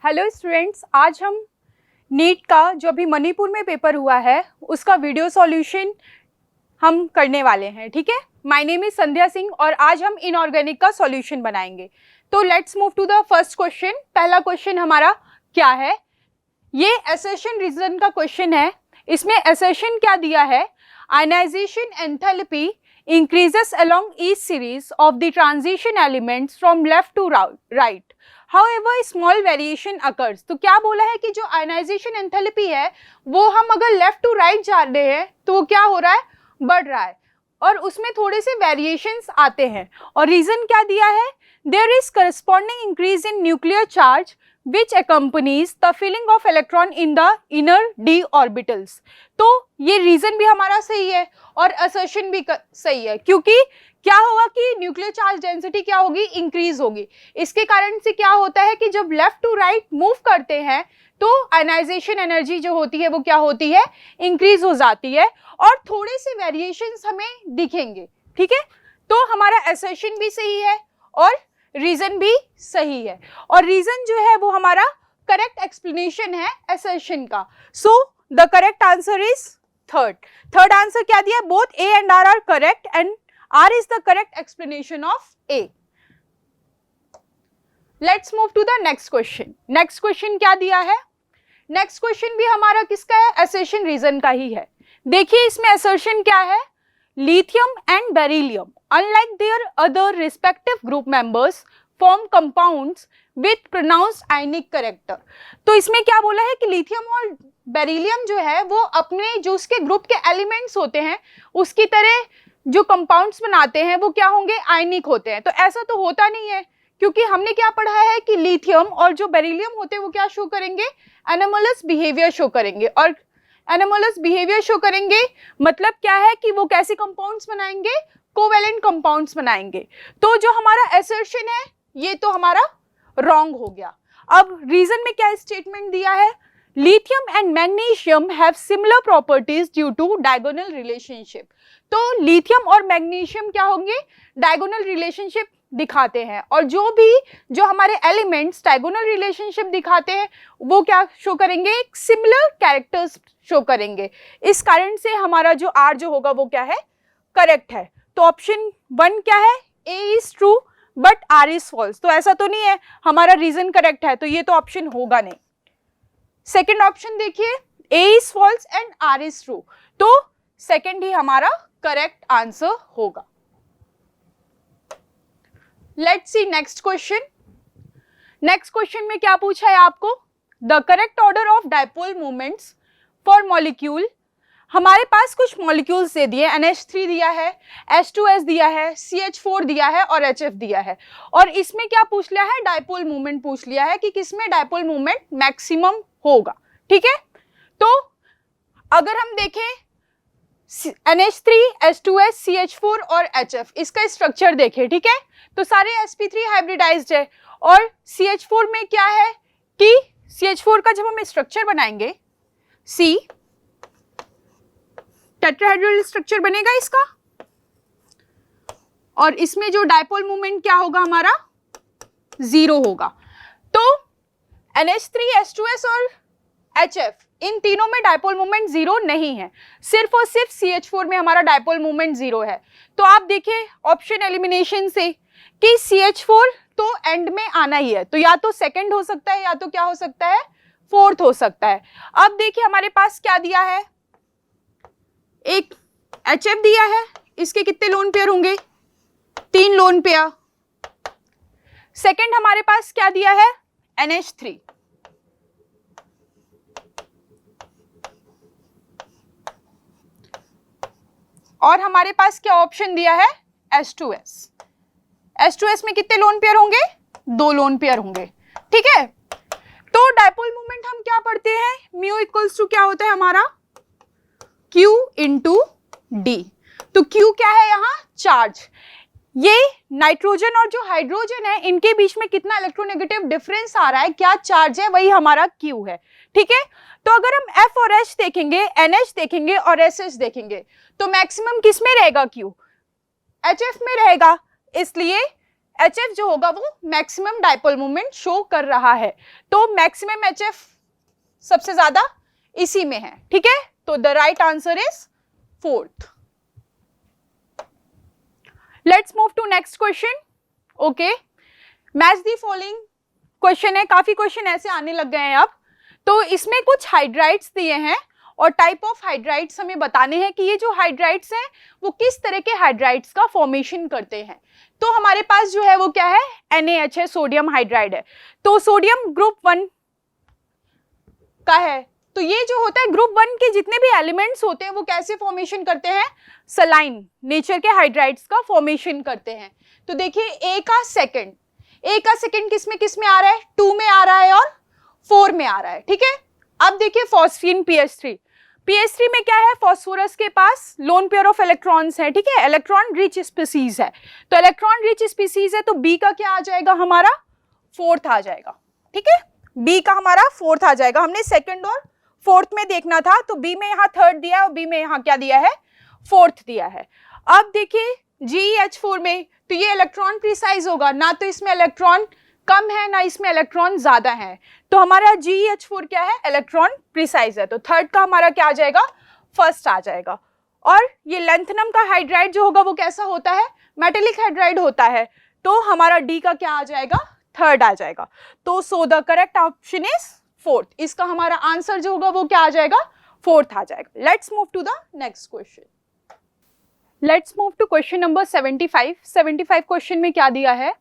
Hello students, आज हम NEET का जो अभी मणिपुर में पेपर हुआ है उसका वीडियो सॉल्यूशन हम करने वाले हैं। ठीक है, my name is Sandhya Singh और आज हम इनऑर्गेनिक का सॉल्यूशन बनाएंगे। तो let's move to the first question. पहला क्वेश्चन हमारा क्या है, ये असर्शन रीजन का क्वेश्चन है। इसमें असर्शन क्या दिया है, ionization enthalpy increases along each series of the transition elements from left to right. However, small variation occurs. तो क्या बोला है कि जो आयनाइजेशन एंथैल्पी है वो हम अगर लेफ्ट टू राइट जा रहे हैं तो वो क्या हो रहा है, बढ़ रहा है और उसमें थोड़े से वेरिएशंस आते हैं। और रीजन क्या दिया है, there is corresponding increase in nuclear charge which accompanies the filling of electron in the inner d orbitals. तो ये रीजन भी हमारा सही है और असर्शन भी सही है, क्योंकि क्या होगा कि न्यूक्लियर चार्ज डेंसिटी क्या होगी, इंक्रीज होगी। इसके कारण से क्या होता है कि जब लेफ्ट टू राइट मूव करते हैं तो आयनाइजेशन एनर्जी जो होती है वो क्या होती है, इंक्रीज हो जाती है और थोड़े से वेरिएशंस हमें दिखेंगे। ठीक है, तो हमारा असर्शन भी सही है और रीजन भी सही है और रीजन जो है वो हमारा करेक्ट एक्सप्लेनेशन है असर्शन का। So the correct answer is third answer क्या दिया, both A and R are correct and R is the correct explanation of A. Let's move to the next question. Next question क्या दिया है, next question भी हमारा किसका है, assertion reason का ही है। देखिए इसमें असर्शन क्या है, lithium and beryllium unlike their other respective group members form compounds with pronounced ionic character। तो इसमें क्या बोला है कि लिथियम और बेरिलियम जो है वो अपने जो उसके ग्रुप के एलिमेंट्स होते हैं उसकी तरह जो कंपाउंड्स बनाते हैं वो क्या होंगे, आयनिक होते हैं। तो ऐसा तो होता नहीं है, क्योंकि हमने क्या पढ़ा है कि लिथियम और जो बेरिलियम होते हैं वो क्या शो करेंगे, एनोमलस बिहेवियर शो करेंगे। और एनोमलस बिहेवियर शो करेंगे मतलब क्या है कि वो कैसे कंपाउंड्स बनाएंगे, कोवेलेंट कंपाउंड्स बनाएंगे। तो जो हमारा असर्शन है ये तो हमारा रॉन्ग हो गया। अब रीजन में क्या स्टेटमेंट दिया है, lithium and magnesium have similar properties due to diagonal relationship. तो लिथियम और मैग्नीशियम क्या होंगे, डायगोनल रिलेशनशिप दिखाते हैं और जो हमारे एलिमेंट्स डायगोनल रिलेशनशिप दिखाते हैं वो क्या शो करेंगे, सिमिलर कैरेक्टर्स शो करेंगे। इस कारण से हमारा जो आर जो होगा वो क्या है, करेक्ट है। तो ऑप्शन 1 क्या है, A is true but R is false. तो ऐसा तो नहीं है, हमारा रीजन करेक्ट है तो ये तो ऑप्शन होगा नहीं। सेकेंड ऑप्शन देखिए, A is false and R is true, तो सेकेंड ही हमारा करेक्ट आंसर होगा। Let's see next question. Next question में क्या पूछा है आपको, the correct order of dipole moments for molecule. हमारे पास कुछ मॉलिक्यूल्स दे दिए, NH3 दिया है, H2S दिया है, CH4 दिया है और HF दिया है। और इसमें क्या पूछ लिया है, डायपोल मोमेंट पूछ लिया है कि किसमें डायपोल मोमेंट मैक्सिमम होगा। ठीक है, तो अगर हम देखें NH3, H2S, CH4 और HF, इसका स्ट्रक्चर देखें। ठीक है, तो सारे sp3 हाइब्रिडाइज्ड है और CH4 में क्या है कि CH4 का जब हम स्ट्रक्चर बनाएंगे, C टेट्राहेड्रल स्ट्रक्चर बनेगा इसका और इसमें जो डायपोल मोमेंट क्या होगा हमारा, 0 होगा। तो NH3, H2S और HF इन तीनों में डायपोल मोमेंट 0 नहीं है, सिर्फ और सिर्फ CH4 में हमारा डायपोल मोमेंट 0 है। तो आप देखिए ऑप्शन एलिमिनेशन से कि CH4 तो एंड में आना ही है, तो या तो सेकंड हो सकता है या तो क्या हो सकता है, फोर्थ हो सकता है। अब देखिए हमारे पास क्या दिया है, एक HF दिया है, इसके कितने लोन पेयर होंगे, 3 लोन पेयर। सेकंड हमारे पास क्या दिया है, NH3, और हमारे पास क्या ऑप्शन दिया है, H2S। H2S में कितने लोन पेयर होंगे, 2 लोन पेयर होंगे। ठीक है, तो डायपोल मोमेंट हम क्या पढ़ते हैं, म्यू इक्वल्स टू क्या होता है हमारा, Q इंटू D। तो Q क्या है यहाँ, चार्ज। ये नाइट्रोजन और जो हाइड्रोजन है इनके बीच में कितना इलेक्ट्रोनेगेटिव डिफरेंस आ रहा है, क्या चार्ज है, वही हमारा Q है। ठीक है, तो अगर हम F और H देखेंगे, NH देखेंगे और SH देखेंगे तो मैक्सिमम किस में रहेगा, Q HF में रहेगा, इसलिए HF जो होगा वो मैक्सिमम डाइपोल मोमेंट शो कर रहा है, तो मैक्सिमम HF सबसे ज्यादा इसी में है, ठीक है। तो द right answer is 4th। Let's move to next question. Okay, match the following question है, काफी क्वेश्चन ऐसे आने लग गए हैं अब। तो इसमें कुछ हाइड्राइड्स दिए हैं और टाइप ऑफ हाइड्राइड्स हमें बताने हैं कि ये जो हाइड्राइड्स हैं वो किस तरह के हाइड्राइड्स का फॉर्मेशन करते हैं। तो हमारे पास जो है वो क्या है, NaH है, सोडियम हाइड्राइड है। तो सोडियम ग्रुप 1 का है, तो ये जो होता है ग्रुप 1 के जितने भी एलिमेंट्स होते हैं वो कैसे फॉर्मेशन करते हैं, सलाइन नेचर के हाइड्राइड्स का फॉर्मेशन करते हैं। तो देखिए ए का सेकंड किस में आ रहा है, 2 में आ रहा है और 4 में आ रहा है, ठीक है। अब देखिए फॉस्फीन PH3 में क्या है, फॉस्फोरस के पास लोन पेयर ऑफ इलेक्ट्रॉन्स है, ठीक है, इलेक्ट्रॉन रिच स्पीसीज है। तो इलेक्ट्रॉन रिच स्पीसीज है तो बी का क्या आ जाएगा, हमारा 4th आ जाएगा, ठीक है। बी का हमारा 4th आ जाएगा। हमने सेकंड और 4th में देखना था, तो बी में यहाँ 3rd दिया है और बी में यहाँ क्या दिया है, 4th दिया है। अब देखिए GeH4 में, तो ये इलेक्ट्रॉन प्रिसाइज होगा, ना तो इसमें इलेक्ट्रॉन कम है ना इसमें इलेक्ट्रॉन ज्यादा है, तो हमारा GeH4 क्या है, इलेक्ट्रॉन प्रिसाइज है। तो 3rd का हमारा क्या आ जाएगा, 1st आ जाएगा। और ये लेंथनम का हाइड्राइड जो होगा वो कैसा होता है, मेटेलिक हाइड्राइड होता है, तो हमारा डी का क्या आ जाएगा, 3rd आ जाएगा। तो सो the correct option is 4th। इसका हमारा आंसर जो होगा वो क्या आ जाएगा, 4th आ जाएगा। Let's move to the next question. Let's move to question number 75 question में क्या दिया है,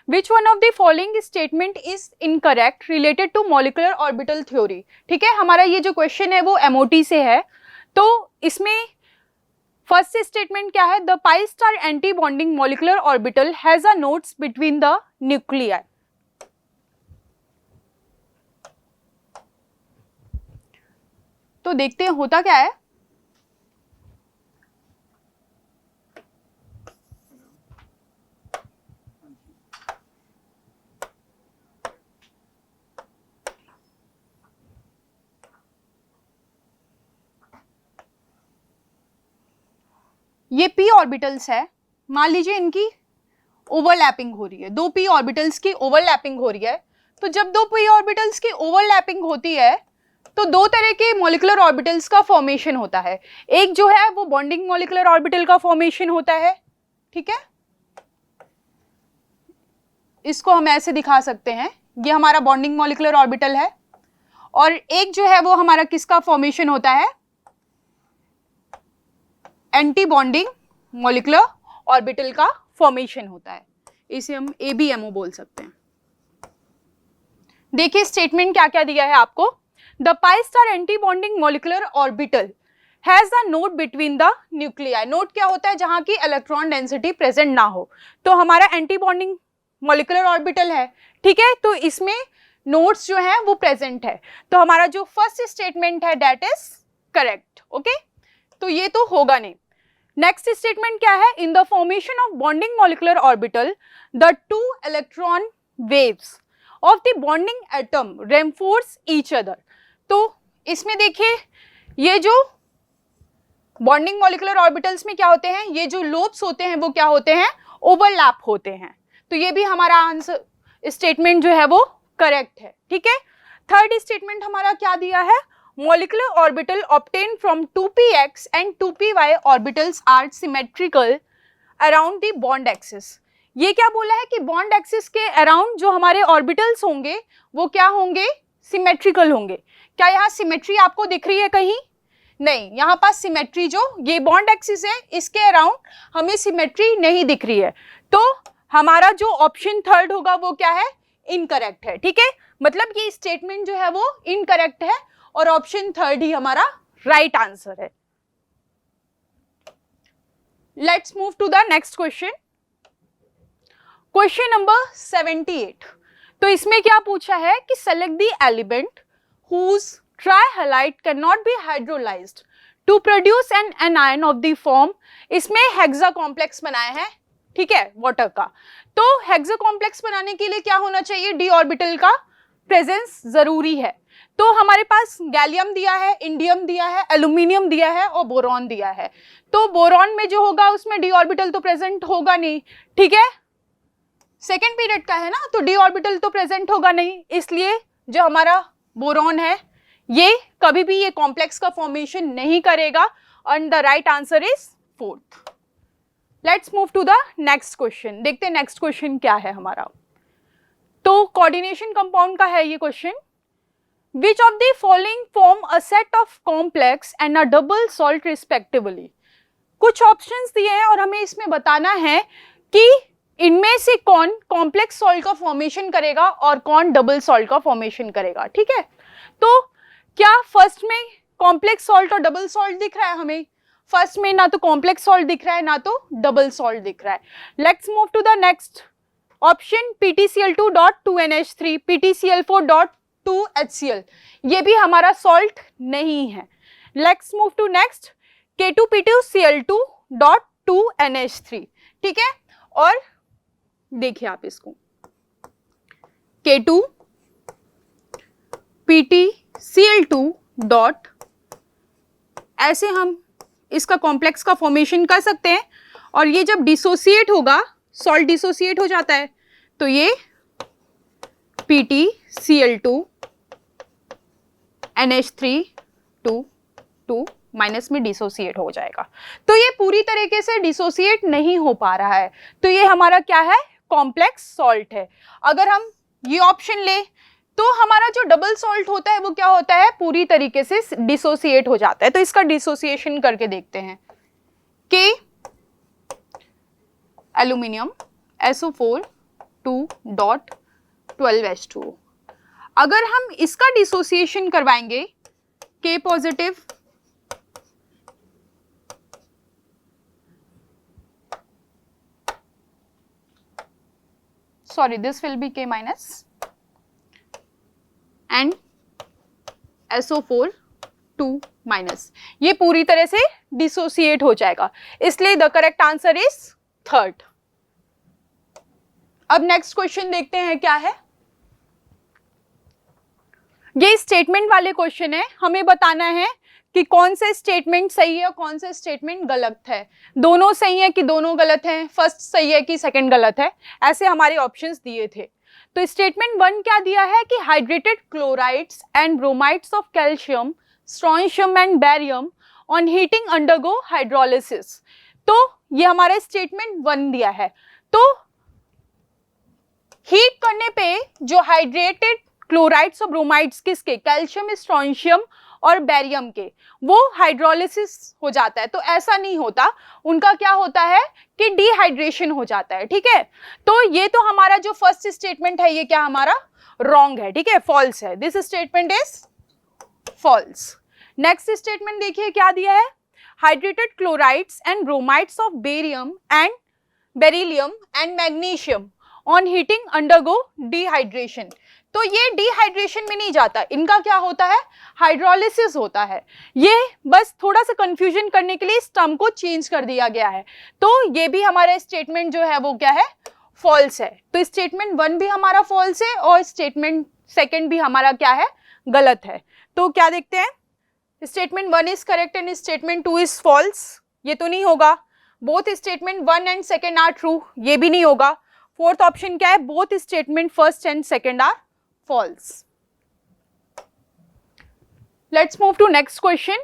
Which one of the following statement is incorrect related to molecular orbital theory? ठीक है, हमारा ये जो क्वेश्चन है वो MOT से है। तो इसमें फर्स्ट स्टेटमेंट क्या है, the pi star anti bonding molecular orbital has a nodes between the nuclei. तो देखते हैं होता क्या है। ये p ऑर्बिटल्स है, मान लीजिए इनकी ओवरलैपिंग हो रही है, 2 p ऑर्बिटल्स की ओवरलैपिंग हो रही है। तो जब 2 p ऑर्बिटल्स की ओवरलैपिंग होती है तो 2 तरह के मॉलिक्यूलर ऑर्बिटल्स का फॉर्मेशन होता है। एक जो है वो बॉन्डिंग मॉलिक्यूलर ऑर्बिटल का फॉर्मेशन होता है, ठीक है, इसको हम ऐसे दिखा सकते हैं, ये हमारा बॉन्डिंग मॉलिक्यूलर ऑर्बिटल है। और एक जो है वो हमारा किसका फॉर्मेशन होता है, एंटी बॉन्डिंग मॉलिक्यूलर ऑर्बिटल का फॉर्मेशन होता है, इसे हम ABMO बोल सकते हैं। देखिए स्टेटमेंट क्या क्या दिया है आपको, the pi star anti bonding molecular orbital has a node between the nuclei. Node क्या होता है, जहां की इलेक्ट्रॉन डेंसिटी प्रेजेंट ना हो, तो हमारा एंटी बॉन्डिंग मॉलिक्यूलर ऑर्बिटल है, ठीक है, तो इसमें नोड्स जो है वो प्रेजेंट है। तो हमारा जो फर्स्ट स्टेटमेंट है दैट इज करेक्ट, ओके, तो ये तो होगा नहीं। नेक्स्ट स्टेटमेंट क्या है, in the formation of bonding molecular orbital the 2 electron waves of the bonding atom reinforce each other. तो इसमें देखिए ये जो बॉन्डिंग मॉलिक्यूलर ऑर्बिटल्स में क्या होते हैं, ये जो लोब्स होते हैं वो क्या होते हैं, ओवरलैप होते हैं। तो ये भी हमारा आंसर स्टेटमेंट जो है वो करेक्ट है, ठीक है। थर्ड स्टेटमेंट हमारा क्या दिया है, molecular orbital obtained from 2px and 2py orbitals are symmetrical around the bond axis। ये क्या बोला है कि बॉन्ड एक्सिस के अराउंड जो हमारे ऑर्बिटल्स होंगे वो क्या होंगे, सिमेट्रिकल होंगे। क्या यहाँ सिमेट्री आपको दिख रही है कहीं, नहीं, यहाँ पास सिमेट्री जो ये बॉन्ड एक्सिस है इसके अराउंड हमें सिमेट्री नहीं दिख रही है। तो हमारा जो ऑप्शन थर्ड होगा वो क्या है, इनकरेक्ट है, ठीक है, मतलब ये स्टेटमेंट जो है वो इनकरेक्ट है और ऑप्शन थर्ड ही हमारा राइट आंसर है। Let's move to the next question, question number 78। तो इसमें क्या पूछा है कि select the element whose trihalite cannot be hydrolyzed to produce an anion of the form। इसमें हेक्सा कॉम्प्लेक्स बनाया है, ठीक है, वाटर का। तो हेक्सा कॉम्प्लेक्स बनाने के लिए क्या होना चाहिए, डी ऑर्बिटल का प्रेजेंस जरूरी है। तो हमारे पास गैलियम दिया है, इंडियम दिया है, एल्यूमिनियम दिया है और बोरॉन दिया है। तो बोरॉन में जो होगा उसमें डी ऑर्बिटल तो प्रेजेंट होगा नहीं, ठीक है, सेकेंड पीरियड का है ना, तो डी ऑर्बिटल तो प्रेजेंट होगा नहीं, इसलिए जो हमारा बोरॉन है ये कभी भी ये कॉम्प्लेक्स का फॉर्मेशन नहीं करेगा, and the right answer is fourth. Let's move to the next question. देखते हैं नेक्स्ट क्वेश्चन क्या है हमारा। तो कोऑर्डिनेशन कंपाउंड का है ये question. Which of the following form a set of complex and a double salt respectively? कुछ ऑप्शंस दिए हैं और हमें इसमें बताना है कि इनमें से कौन कॉम्प्लेक्स सॉल्ट का फॉर्मेशन करेगा और कौन डबल सॉल्ट का फॉर्मेशन करेगा। ठीक है, तो क्या फर्स्ट में कॉम्प्लेक्स सॉल्ट और डबल सॉल्ट दिख रहा है? हमें फर्स्ट में ना तो कॉम्प्लेक्स सॉल्ट दिख रहा है ना तो डबल सॉल्ट दिख रहा है। Let's move to the next option, PtCl2.2NH3, PtCl4.2HCl, ये भी हमारा सॉल्ट नहीं है। Let's move to next, K2P2Cl2.2NH3, ठीक है। और देखिए आप इसको K2PtCl2 डॉट, ऐसे हम इसका कॉम्प्लेक्स का फॉर्मेशन कर सकते हैं, और ये जब डिसोसिएट होगा, सॉल्ट डिसोसिएट हो जाता है, तो ये PtCl2 NH3 माइनस में डिसोसिएट हो जाएगा। तो ये पूरी तरीके से डिसोसिएट नहीं हो पा रहा है, तो ये हमारा क्या है? कॉम्प्लेक्स सॉल्ट है। अगर हम ये ऑप्शन ले तो हमारा जो डबल सॉल्ट होता है वो क्या होता है? पूरी तरीके से डिसोसिएट हो जाता है। तो इसका डिसोसिएशन करके देखते हैं। K एल्यूमिनियम SO4 2.12H2, अगर हम इसका डिसोसिएशन करवाएंगे K positive this will be K minus and SO4 2 minus, ये पूरी तरह से डिसोसिएट हो जाएगा, इसलिए the correct answer is third. अब नेक्स्ट क्वेश्चन देखते हैं क्या है। ये स्टेटमेंट वाले क्वेश्चन है, हमें बताना है कि कौन से स्टेटमेंट सही है और कौन से स्टेटमेंट गलत है। दोनों सही है कि दोनों गलत हैं, फर्स्ट सही है कि सेकंड गलत है, ऐसे हमारे ऑप्शंस दिए थे। तो स्टेटमेंट 1 क्या दिया है कि hydrated chlorides and bromides of calcium, strontium and barium on heating undergo hydrolysis. तो ये हमारा स्टेटमेंट 1 दिया है। तो हीट करने पे जो हाइड्रेटेड क्लोराइड्स और ब्रोमाइड्स किसके? कैल्शियम, स्ट्रोंशियम और बेरियम के, वो हाइड्रोलिसिस हो जाता है। तो ऐसा नहीं होता, उनका क्या होता है कि डिहाइड्रेशन हो जाता है। ठीक है, तो ये तो हमारा जो फर्स्ट स्टेटमेंट है ये क्या हमारा रॉन्ग है, ठीक है, फॉल्स है। This statement is false. Next statement देखिए क्या दिया है, hydrated chlorides and bromides of barium and beryllium and magnesium on heating undergo dehydration. तो ये डिहाइड्रेशन में नहीं जाता, इनका क्या होता है? हाइड्रोलिसिस होता है। ये बस थोड़ा सा कंफ्यूजन करने के लिए इस टर्म को चेंज कर दिया गया है। तो ये भी हमारा स्टेटमेंट जो है वो क्या है? फॉल्स है। तो स्टेटमेंट 1 भी हमारा फॉल्स है और स्टेटमेंट 2 भी हमारा क्या है? गलत है। तो क्या देखते हैं, statement 1 is correct and statement 2 is false, ये तो नहीं होगा। Both statement 1 and 2 are true, ये भी नहीं होगा। फोर्थ ऑप्शन क्या है? Both statement 1st and 2 are false. Let's move to next question.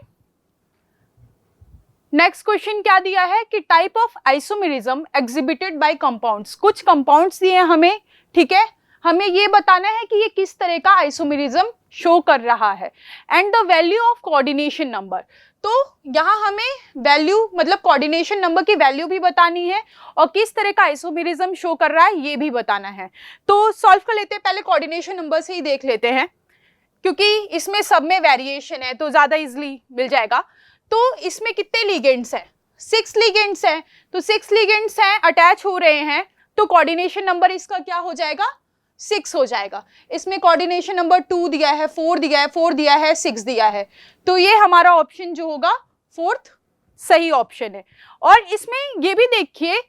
Next question क्या दिया है कि type of isomerism exhibited by compounds. कुछ कंपाउंड्स दिए हैं हमें, ठीक है, हमें ये बताना है कि ये किस तरह का आइसोमेरिज्म शो कर रहा है, and the value of coordination number. तो यहाँ हमें वैल्यू मतलब कोऑर्डिनेशन नंबर की वैल्यू भी बतानी है और किस तरह का आइसोमेरिज्म शो कर रहा है ये भी बताना है। तो सॉल्व कर लेते हैं, पहले कोऑर्डिनेशन नंबर से ही देख लेते हैं क्योंकि इसमें सब में वेरिएशन है तो ज़्यादा इजीली मिल जाएगा। तो इसमें कितने लिगेंड्स हैं? 6 लिगेंड्स हैं, तो 6 लिगेंड्स हैं अटैच हो रहे हैं, तो कोऑर्डिनेशन नंबर इसका क्या हो जाएगा? 6 हो जाएगा। इसमें कोऑर्डिनेशन नंबर 2 दिया है, 4 दिया है, 4 दिया है, 6 दिया है, तो ये हमारा ऑप्शन जो होगा 4th सही ऑप्शन है। और इसमें ये भी देखिए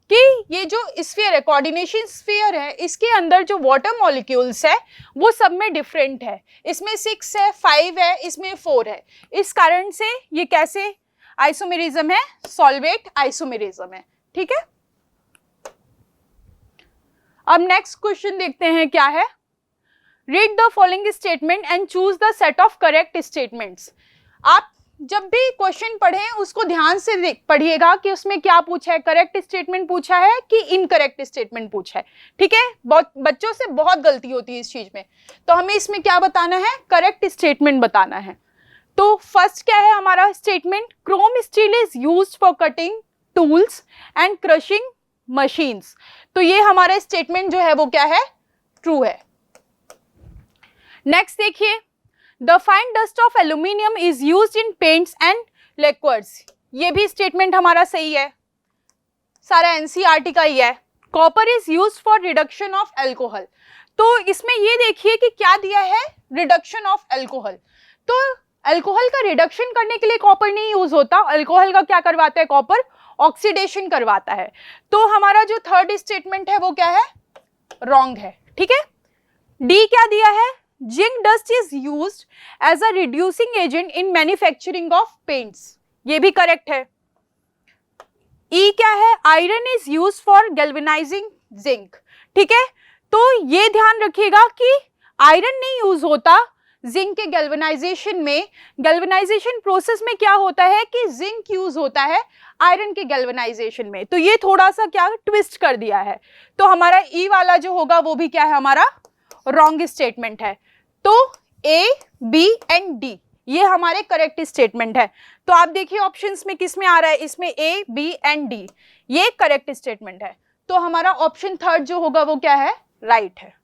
कि ये जो स्फीयर है, कोऑर्डिनेशन स्फीयर है, इसके अंदर जो वाटर मॉलिक्यूल्स है वो सब में डिफरेंट है। इसमें 6 है, 5 है, इसमें 4 है। इस कारण से ये कैसे आइसोमेरिज्म है? सॉल्वेट आइसोमेरिज्म है, ठीक है। अब नेक्स्ट क्वेश्चन देखते हैं क्या है। Read the following statement and choose the set of correct statements. आप जब भी क्वेश्चन पढ़ें उसको ध्यान से पढ़िएगा कि उसमें क्या पूछा है, करेक्ट स्टेटमेंट पूछा है कि इनकरेक्ट स्टेटमेंट पूछा है। ठीक है, बहुत बच्चों से बहुत गलती होती है इस चीज में, तो हमें इसमें क्या बताना है, करेक्ट स्टेटमेंट बताना है। तो फर्स्ट क्या है हमारा statement, Chrome steel is used for cutting tools and crushing machines. तो ये हमारा स्टेटमेंट जो है वो क्या है, ट्रू है। नेक्स्ट देखिए, the fine dust of aluminium is used in paints and liquids. ये भी स्टेटमेंट हमारा सही है, सारा एनसीईआरटी का ही है। Copper is used for reduction of alcohol. तो इसमें ये देखिए कि क्या दिया है, रिडक्शन ऑफ अल्कोहल। तो अल्कोहल का रिडक्शन करने के लिए कॉपर नहीं यूज होता, अल्कोहल का क्या करवाता है कॉपर, ऑक्सीडेशन करवाता है। तो हमारा जो थर्ड स्टेटमेंट है वो क्या है, रॉन्ग है। ठीक है, डी क्या दिया है, zinc dust is used as a reducing agent in manufacturing of paints. ये भी करेक्ट है। ई क्या है, iron is used for galvanizing zinc. ठीक है, तो ये ध्यान रखिएगा कि आयरन नहीं यूज होता जिंक के गैल्वेनाइजेशन में। गैल्वेनाइजेशन प्रोसेस में क्या होता है कि जिंक यूज होता है आयरन के गैल्वेनाइजेशन में। तो ये थोड़ा सा क्या ट्विस्ट कर दिया है। तो हमारा ई वाला जो होगा वो भी क्या है, हमारा रॉन्ग स्टेटमेंट है। तो ए, बी एंड डी ये हमारे करेक्ट स्टेटमेंट है। तो आप देखिए ऑप्शंस में किस में आ रहा है, इसमें ए, बी एंड डी ये करेक्ट स्टेटमेंट है। तो हमारा ऑप्शन थर्ड जो होगा वो क्या है, राइट है।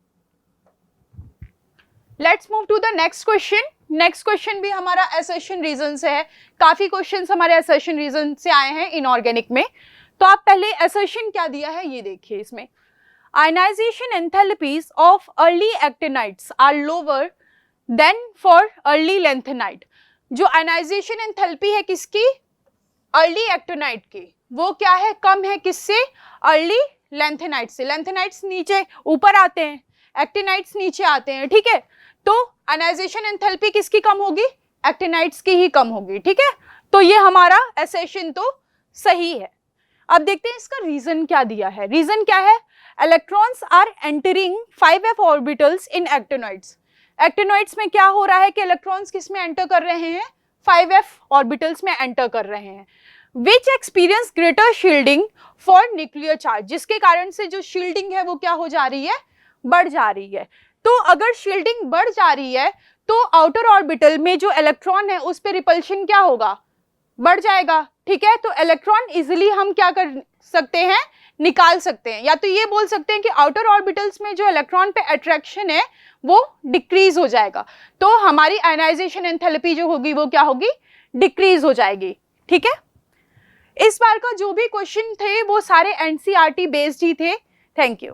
Let's move to the next question. Next question भी हमारा असर्शन रीजन से है। काफी क्वेश्चंस हमारे असर्शन रीजन से आए हैं इनऑर्गेनिक में। तो आप पहले असर्शन क्या दिया है ये देखिए, इसमें ionization enthalpies of early actinides are lower than for early lanthanide. जो आयनाइजेशन एंथैल्पी है किसकी, अर्ली एक्टिनाइट की, वो क्या है, कम है किससे, अर्ली लैंथेनाइट से। लैंथेनाइट्स नीचे ऊपर आते हैं, एक्टिनाइट्स नीचे आते हैं। ठीक है, तो आयनाइजेशन एंथैल्पी किसकी कम होगी, एक्टिनाइट्स की ही कम होगी। ठीक है, तो ये हमारा असर्शन तो सही है। अब देखते हैं इसका रीजन क्या दिया है। रीजन क्या है, electrons are entering 5f orbitals in actinoids. Actinoids में क्या हो रहा है कि इलेक्ट्रॉन्स किस में एंटर कर रहे हैं, 5f ऑर्बिटल्स में एंटर कर रहे हैं। Which experience greater shielding for nuclear charge, जिसके कारण से जो शील्डिंग है वो क्या हो जा रही है, बढ़ जा रही है। तो अगर शील्डिंग बढ़ जा रही है तो आउटर ऑर्बिटल में जो इलेक्ट्रॉन है उस पे रिपल्शन क्या होगा, बढ़ जाएगा। ठीक है, तो इलेक्ट्रॉन इजिली हम क्या कर सकते हैं, निकाल सकते हैं। या तो ये बोल सकते हैं कि आउटर ऑर्बिटल्स में जो इलेक्ट्रॉन पे अट्रैक्शन है वो डिक्रीज हो जाएगा। तो हमारी आयनाइजेशन एंथैल्पी जो होगी वो क्या होगी, डिक्रीज हो जाएगी। ठीक है, इस बार का जो भी क्वेश्चन थे वो सारे एनसीईआरटी बेस्ड ही थे। Thank you.